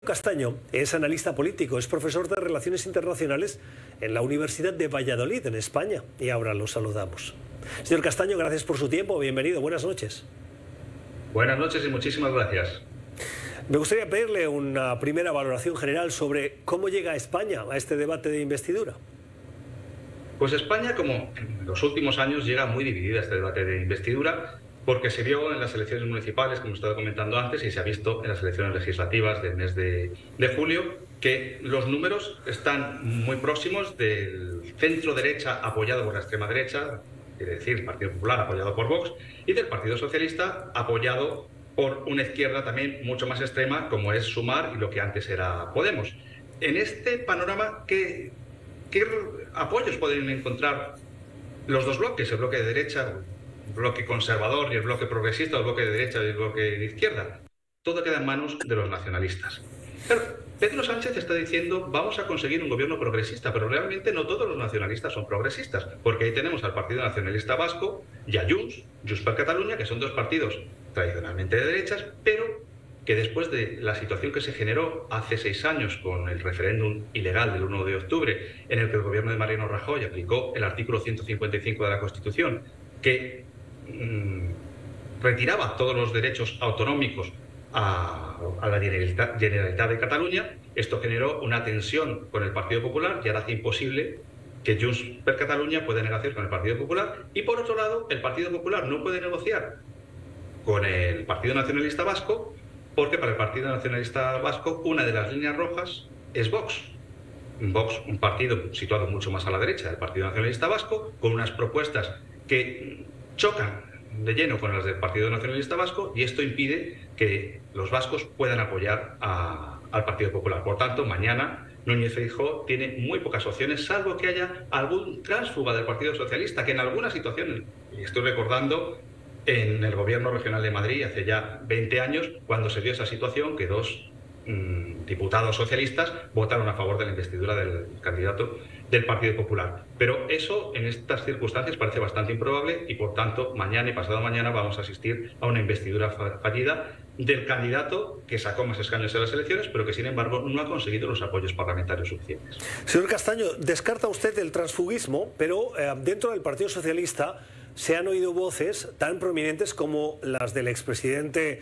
Castaño es analista político, es profesor de Relaciones Internacionales en la Universidad de Valladolid, en España, y ahora lo saludamos. Señor Castaño, gracias por su tiempo, bienvenido, buenas noches. Buenas noches y muchísimas gracias. Me gustaría pedirle una primera valoración general sobre cómo llega España a este debate de investidura. Pues España, como en los últimos años, llega muy dividida a este debate de investidura, porque se vio en las elecciones municipales, como estaba comentando antes, y se ha visto en las elecciones legislativas del mes de julio, que los números están muy próximos del centro derecha apoyado por la extrema derecha, quiere decir el Partido Popular apoyado por Vox, y del Partido Socialista apoyado por una izquierda también mucho más extrema, como es Sumar y lo que antes era Podemos. En este panorama, ¿qué apoyos pueden encontrar los dos bloques, el bloque de derecha, el bloque conservador y el bloque progresista, el bloque de derecha y el bloque de izquierda? Todo queda en manos de los nacionalistas. Pero Pedro Sánchez está diciendo vamos a conseguir un gobierno progresista, pero realmente no todos los nacionalistas son progresistas, porque ahí tenemos al Partido Nacionalista Vasco y a Junts per Catalunya, que son dos partidos tradicionalmente de derechas, pero que después de la situación que se generó hace 6 años con el referéndum ilegal del 1 de octubre, en el que el gobierno de Mariano Rajoy aplicó el artículo 155 de la Constitución, que retiraba todos los derechos autonómicos a la Generalitat de Cataluña, esto generó una tensión con el Partido Popular y ahora hace imposible que Junts per Catalunya pueda negociar con el Partido Popular, y por otro lado el Partido Popular no puede negociar con el Partido Nacionalista Vasco, porque para el Partido Nacionalista Vasco una de las líneas rojas es Vox. Vox, un partido situado mucho más a la derecha del Partido Nacionalista Vasco, con unas propuestas que chocan de lleno con las del Partido Nacionalista Vasco, y esto impide que los vascos puedan apoyar al Partido Popular. Por tanto, mañana Núñez Feijóo tiene muy pocas opciones, salvo que haya algún tránsfuga del Partido Socialista, que en algunas situaciones, y estoy recordando en el gobierno regional de Madrid hace ya 20 años, cuando se dio esa situación que dos diputados socialistas votaron a favor de la investidura del candidato del Partido Popular. Pero eso en estas circunstancias parece bastante improbable, y por tanto mañana y pasado mañana vamos a asistir a una investidura fallida del candidato que sacó más escaños en las elecciones, pero que sin embargo no ha conseguido los apoyos parlamentarios suficientes. Señor Castaño, descarta usted el transfugismo, pero dentro del Partido Socialista se han oído voces tan prominentes como las del expresidente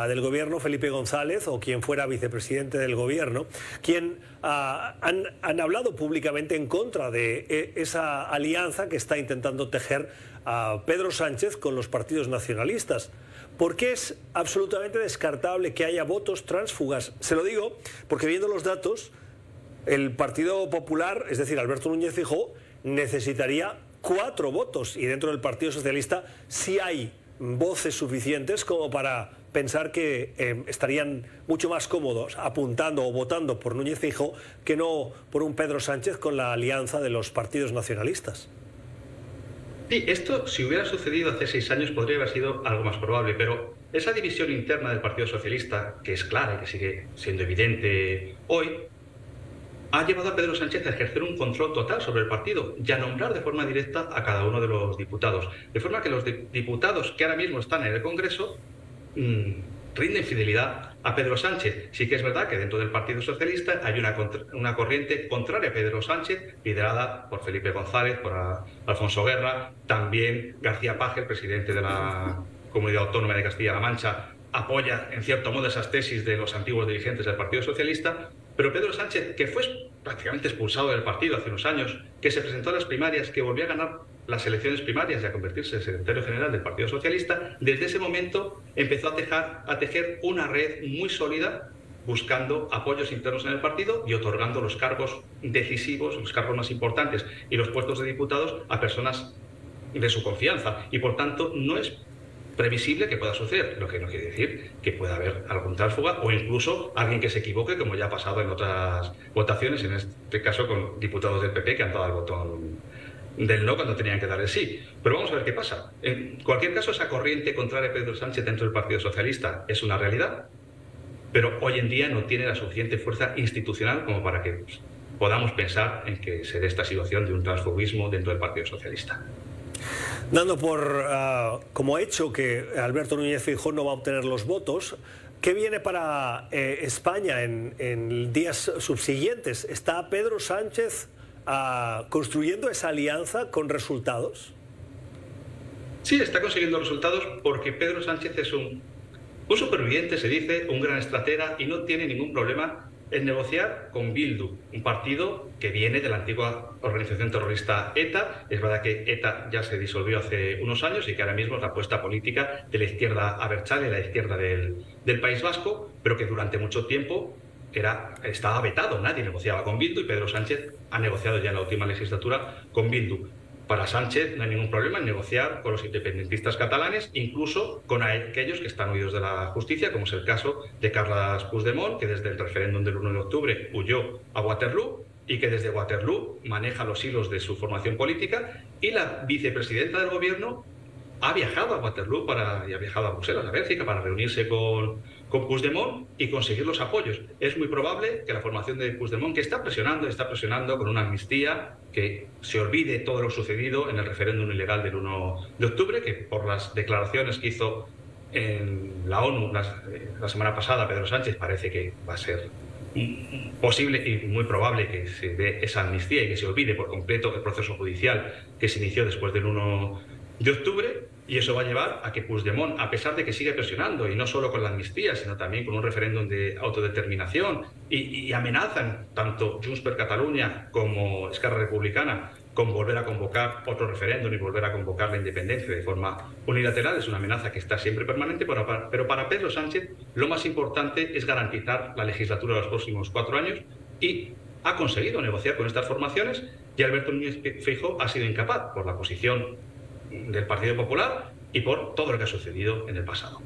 del gobierno, Felipe González, o quien fuera vicepresidente del gobierno, quien han hablado públicamente en contra de esa alianza que está intentando tejer Pedro Sánchez con los partidos nacionalistas. ¿Por qué es absolutamente descartable que haya votos tránsfugas? Se lo digo porque, viendo los datos, el Partido Popular, es decir, Alberto Núñez Feijóo, necesitaría 4 votos, y dentro del Partido Socialista sí hay voces suficientes como para pensar que estarían mucho más cómodos apuntando o votando por Núñez Feijóo que no por un Pedro Sánchez con la alianza de los partidos nacionalistas. Sí, esto, si hubiera sucedido hace 6 años, podría haber sido algo más probable, pero esa división interna del Partido Socialista, que es clara y que sigue siendo evidente hoy, ha llevado a Pedro Sánchez a ejercer un control total sobre el partido y a nombrar de forma directa a cada uno de los diputados. De forma que los diputados que ahora mismo están en el Congreso rinden fidelidad a Pedro Sánchez. Sí que es verdad que dentro del Partido Socialista hay una corriente contraria a Pedro Sánchez, liderada por Felipe González, por Alfonso Guerra, también García Paje, el presidente de la Comunidad Autónoma de Castilla-La Mancha, apoya en cierto modo esas tesis de los antiguos dirigentes del Partido Socialista. Pero Pedro Sánchez, que fue prácticamente expulsado del partido hace unos años, que se presentó a las primarias, que volvió a ganar las elecciones primarias y a convertirse en secretario general del Partido Socialista, desde ese momento empezó a tejer una red muy sólida, buscando apoyos internos en el partido y otorgando los cargos decisivos, los cargos más importantes y los puestos de diputados a personas de su confianza. Y por tanto no es previsible que pueda suceder, lo que no quiere decir que pueda haber algún tránsfuga o incluso alguien que se equivoque, como ya ha pasado en otras votaciones, en este caso con diputados del PP que han dado el botón del no cuando tenían que dar el sí. Pero vamos a ver qué pasa. En cualquier caso, esa corriente contraria a Pedro Sánchez dentro del Partido Socialista es una realidad, pero hoy en día no tiene la suficiente fuerza institucional como para que podamos pensar en que se dé esta situación de un transfugismo dentro del Partido Socialista. Dando por como hecho que Alberto Núñez Feijóo no va a obtener los votos, ¿Qué viene para España en días subsiguientes? ¿Está Pedro Sánchez construyendo esa alianza con resultados? Sí, está consiguiendo resultados porque Pedro Sánchez es un superviviente, se dice, un gran estratega y no tiene ningún problema en negociar con Bildu, un partido que viene de la antigua organización terrorista ETA. Es verdad que ETA ya se disolvió hace unos años y que ahora mismo es la apuesta política de la izquierda abertzale, la izquierda del País Vasco, pero que durante mucho tiempo estaba vetado, nadie negociaba con Bildu y Pedro Sánchez ha negociado ya en la última legislatura con Bildu. Para Sánchez no hay ningún problema en negociar con los independentistas catalanes, incluso con aquellos que están huidos de la justicia, como es el caso de Carles Puigdemont, que desde el referéndum del 1 de octubre huyó a Waterloo y que desde Waterloo maneja los hilos de su formación política, y la vicepresidenta del gobierno ha viajado a Waterloo y ha viajado a Bruselas, a Bélgica, para reunirse con Puigdemont y conseguir los apoyos. Es muy probable que la formación de Puigdemont, que está presionando con una amnistía, que se olvide todo lo sucedido en el referéndum ilegal del 1 de octubre, que por las declaraciones que hizo en la ONU la semana pasada Pedro Sánchez, parece que va a ser posible y muy probable que se dé esa amnistía y que se olvide por completo el proceso judicial que se inició después del 1 de octubre. Y eso va a llevar a que Puigdemont, a pesar de que sigue presionando, y no solo con la amnistía, sino también con un referéndum de autodeterminación, y amenazan tanto Junts per Catalunya como Esquerra Republicana con volver a convocar otro referéndum y volver a convocar la independencia de forma unilateral. Es una amenaza que está siempre permanente, pero para Pedro Sánchez lo más importante es garantizar la legislatura de los próximos 4 años, y ha conseguido negociar con estas formaciones, y Alberto Núñez Feijóo ha sido incapaz por la posición del Partido Popular y por todo lo que ha sucedido en el pasado.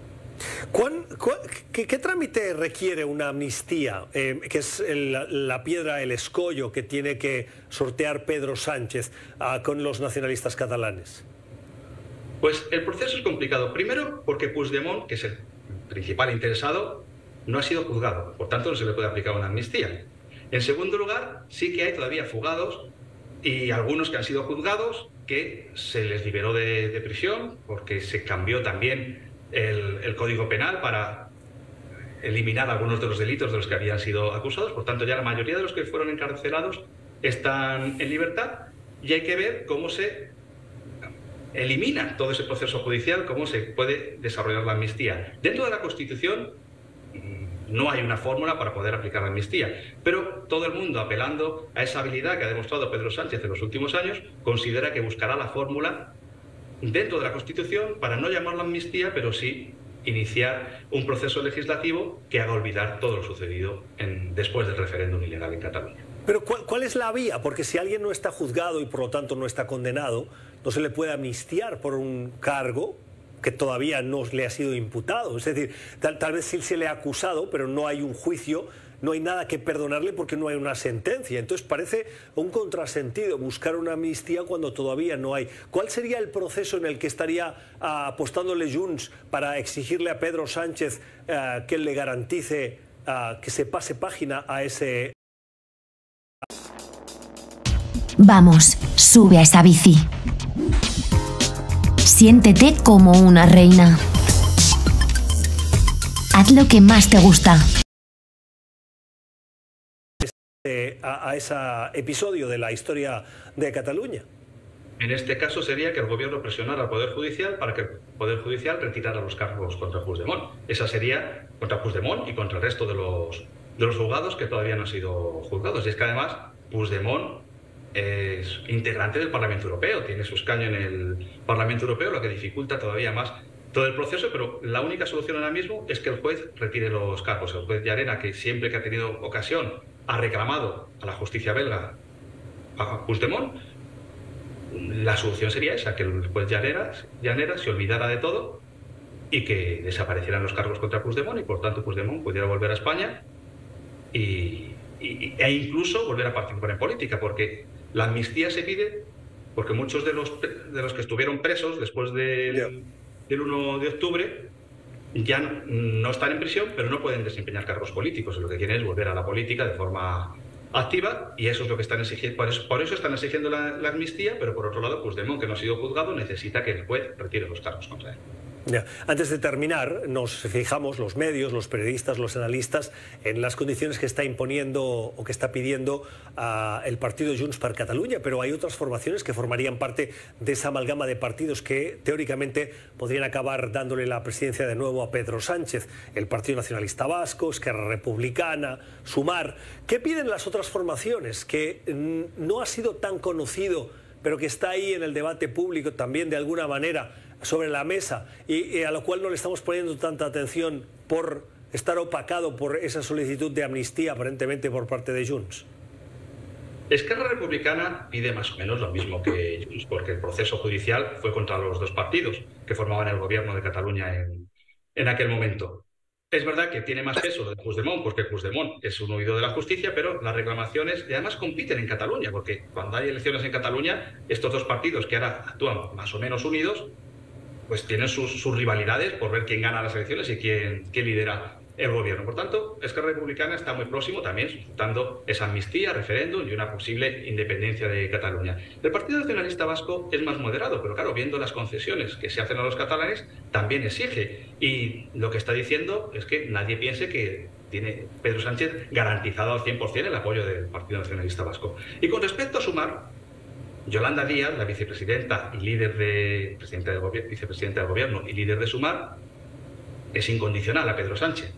¿Qué trámite requiere una amnistía, que es la piedra, el escollo que tiene que sortear Pedro Sánchez con los nacionalistas catalanes? Pues el proceso es complicado. Primero, porque Puigdemont, que es el principal interesado, no ha sido juzgado. Por tanto, no se le puede aplicar una amnistía. En segundo lugar, sí que hay todavía fugados y algunos que han sido juzgados, que se les liberó de prisión porque se cambió también el Código Penal para eliminar algunos de los delitos de los que habían sido acusados. Por tanto, ya la mayoría de los que fueron encarcelados están en libertad, y hay que ver cómo se elimina todo ese proceso judicial, cómo se puede desarrollar la amnistía. Dentro de la Constitución no hay una fórmula para poder aplicar la amnistía, pero todo el mundo, apelando a esa habilidad que ha demostrado Pedro Sánchez en los últimos años, considera que buscará la fórmula dentro de la Constitución para no llamarla amnistía, pero sí iniciar un proceso legislativo que haga olvidar todo lo sucedido después del referéndum ilegal en Cataluña. Pero ¿cuál es la vía? Porque si alguien no está juzgado y por lo tanto no está condenado, no se le puede amnistiar por un cargo que todavía no le ha sido imputado. Es decir, tal vez sí se le ha acusado, pero no hay un juicio, no hay nada que perdonarle porque no hay una sentencia. Entonces parece un contrasentido buscar una amnistía cuando todavía no hay. ¿Cuál sería el proceso en el que estaría apostándole Junts para exigirle a Pedro Sánchez que le garantice que se pase página a ese... Vamos, sube a esa bici. Siéntete como una reina. Haz lo que más te gusta. A ese episodio de la historia de Cataluña. En este caso sería que el gobierno presionara al Poder Judicial para que el Poder Judicial retirara los cargos contra Puigdemont. Esa sería contra Puigdemont y contra el resto de los juzgados que todavía no han sido juzgados. Y es que además Puigdemont es integrante del Parlamento Europeo, tiene su escaño en el Parlamento Europeo, lo que dificulta todavía más todo el proceso, pero la única solución ahora mismo es que el juez retire los cargos. El juez Llarena, que siempre que ha tenido ocasión ha reclamado a la justicia belga a Puigdemont, la solución sería esa, que el juez Llanera se olvidara de todo y que desaparecieran los cargos contra Puigdemont, y por tanto Puigdemont pudiera volver a España e incluso volver a participar en política, porque la amnistía se pide porque muchos de los que estuvieron presos después del 1 de octubre ya no están en prisión, pero no pueden desempeñar cargos políticos. Lo que quieren es volver a la política de forma activa, y eso es lo que están exigiendo. Por eso están exigiendo la amnistía, pero por otro lado, Puigdemont, que no ha sido juzgado, necesita que el juez retire los cargos contra él. Ya. Antes de terminar, nos fijamos, los medios, los periodistas, los analistas, en las condiciones que está imponiendo o que está pidiendo el partido Junts per Catalunya, pero hay otras formaciones que formarían parte de esa amalgama de partidos que teóricamente podrían acabar dándole la presidencia de nuevo a Pedro Sánchez, el Partido Nacionalista Vasco, Esquerra Republicana, Sumar. ¿Qué piden las otras formaciones que no ha sido tan conocido, pero que está ahí en el debate público también de alguna manera sobre la mesa y a lo cual no le estamos poniendo tanta atención por estar opacado por esa solicitud de amnistía aparentemente por parte de Junts? Esquerra Republicana pide más o menos lo mismo que Junts, porque el proceso judicial fue contra los dos partidos que formaban el gobierno de Cataluña en aquel momento. Es verdad que tiene más peso lo de Puigdemont, porque Puigdemont es un huido de la justicia, pero las reclamaciones, y además compiten en Cataluña, porque cuando hay elecciones en Cataluña, estos dos partidos que ahora actúan más o menos unidos, pues tienen sus rivalidades por ver quién gana las elecciones y quién lidera el gobierno. Por tanto, Esquerra Republicana está muy próximo también solicitando esa amnistía, referéndum y una posible independencia de Cataluña. El Partido Nacionalista Vasco es más moderado, pero claro, viendo las concesiones que se hacen a los catalanes, también exige. Y lo que está diciendo es que nadie piense que tiene Pedro Sánchez garantizado al 100% el apoyo del Partido Nacionalista Vasco. Y con respecto a Sumar, Yolanda Díaz, la vicepresidenta y vicepresidenta del gobierno y líder de Sumar, es incondicional a Pedro Sánchez.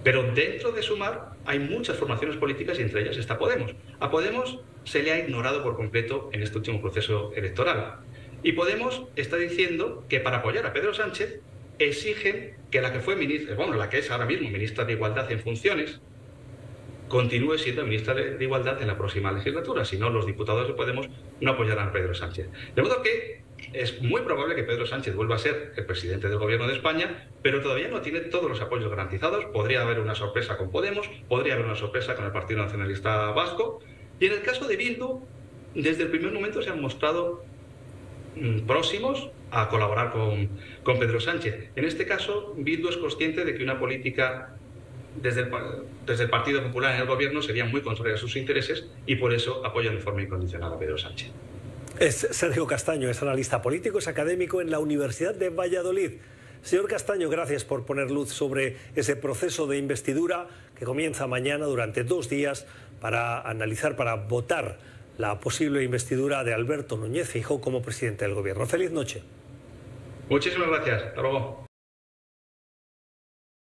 Pero dentro de Sumar hay muchas formaciones políticas y entre ellas está Podemos. A Podemos se le ha ignorado por completo en este último proceso electoral. Y Podemos está diciendo que para apoyar a Pedro Sánchez exigen que la que fue ministra, la que es ahora mismo ministra de Igualdad en funciones, continúe siendo ministra de Igualdad en la próxima legislatura. Si no, los diputados de Podemos no apoyarán a Pedro Sánchez. De modo que es muy probable que Pedro Sánchez vuelva a ser el presidente del gobierno de España, pero todavía no tiene todos los apoyos garantizados. Podría haber una sorpresa con Podemos, podría haber una sorpresa con el Partido Nacionalista Vasco. Y en el caso de Bildu, desde el primer momento se han mostrado próximos a colaborar con Pedro Sánchez. En este caso, Bildu es consciente de que una política desde el Partido Popular en el gobierno sería muy contraria a sus intereses y por eso apoyan de forma incondicional a Pedro Sánchez. Es Sergio Castaño, es analista político, es académico en la Universidad de Valladolid. Señor Castaño, gracias por poner luz sobre ese proceso de investidura que comienza mañana durante 2 días para analizar, para votar la posible investidura de Alberto Núñez Feijóo como presidente del gobierno. Feliz noche. Muchísimas gracias. Hasta luego.